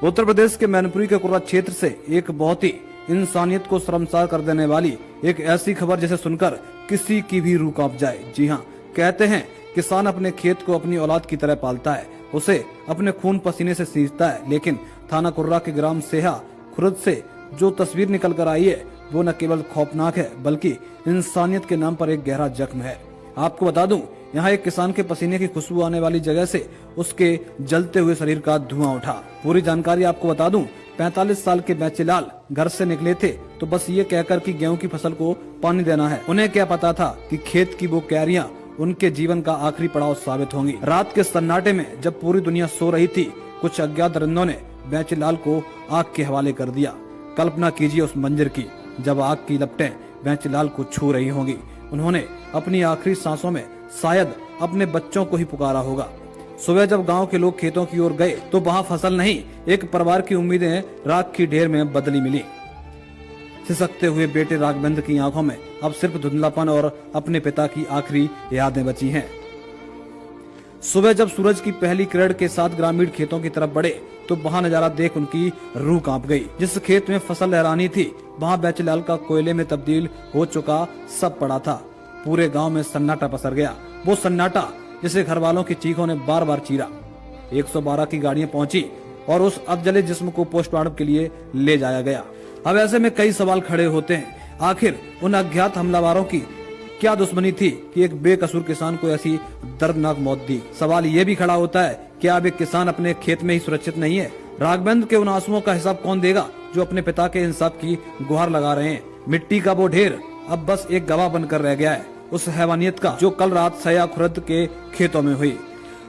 उत्तर प्रदेश के मैनपुरी के कुर्रा क्षेत्र से एक बहुत ही इंसानियत को शर्मसार कर देने वाली एक ऐसी खबर जिसे सुनकर किसी की भी रूह कांप जाए। जी हाँ, कहते हैं किसान अपने खेत को अपनी औलाद की तरह पालता है, उसे अपने खून पसीने से सींचता है। लेकिन थाना कुर्रा के ग्राम सेहा खुर्द से जो तस्वीर निकल कर आई है वो न केवल खौफनाक है बल्कि इंसानियत के नाम पर एक गहरा जख्म है। आपको बता दूं, यहाँ एक किसान के पसीने की खुशबू आने वाली जगह से उसके जलते हुए शरीर का धुआं उठा। पूरी जानकारी आपको बता दूं, 45 साल के बेचेलाल घर से निकले थे तो बस ये कहकर कि गेहूं की फसल को पानी देना है। उन्हें क्या पता था कि खेत की वो क्यारियां उनके जीवन का आखिरी पड़ाव साबित होंगी। रात के सन्नाटे में जब पूरी दुनिया सो रही थी, कुछ अज्ञात दरिंदों ने बेचेलाल को आग के हवाले कर दिया। कल्पना कीजिए उस मंजर की जब आग की लपटें बेचेलाल को छू रही होंगी। उन्होंने अपनी आखिरी सांसों में शायद अपने बच्चों को ही पुकारा होगा। सुबह जब गांव के लोग खेतों की ओर गए तो वहां फसल नहीं, एक परिवार की उम्मीदें राख की ढेर में बदली मिली। सिसकते हुए बेटे राघवेंद्र की आंखों में अब सिर्फ धुंधलापन और अपने पिता की आखिरी यादें बची हैं। सुबह जब सूरज की पहली किरण के साथ ग्रामीण खेतों की तरफ बढ़े तो वहां नजारा देख उनकी रूह कांप गई। जिस खेत में फसल लहरानी थी वहां बेचेलाल का कोयले में तब्दील हो चुका सब पड़ा था। पूरे गांव में सन्नाटा पसर गया, वो सन्नाटा जिसे घर वालों की चीखों ने बार बार चीरा। 112 की गाड़ियां पहुंची और उस अधजले जिस्म को पोस्टमार्टम के लिए ले जाया गया। अब ऐसे में कई सवाल खड़े होते हैं, आखिर उन अज्ञात हमलावरों की क्या दुश्मनी थी कि एक बेकसूर किसान को ऐसी दर्दनाक मौत दी। सवाल ये भी खड़ा होता है, क्या अब एक किसान अपने खेत में ही सुरक्षित नहीं है? राघवेंद्र के उन आंसुओं का हिसाब कौन देगा जो अपने पिता के इंसाफ की गुहार लगा रहे हैं? मिट्टी का वो ढेर अब बस एक गवाह बनकर रह गया है उस हैवानियत का जो कल रात सेहा खुर्द के खेतों में हुई।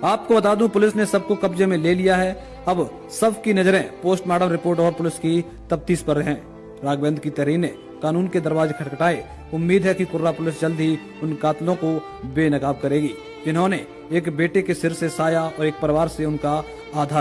आपको बता दूं, पुलिस ने सबको कब्जे में ले लिया है। अब सबकी नजरें पोस्टमार्टम रिपोर्ट और पुलिस की तफ्तीश पर हैं। राघवेंद्र की तहरीर ने कानून के दरवाजे खटखटाए। उम्मीद है कि कुर्रा पुलिस जल्द ही उन कातिलों को बेनकाब करेगी जिन्होंने एक बेटे के सिर से साया और एक परिवार से उनका आधार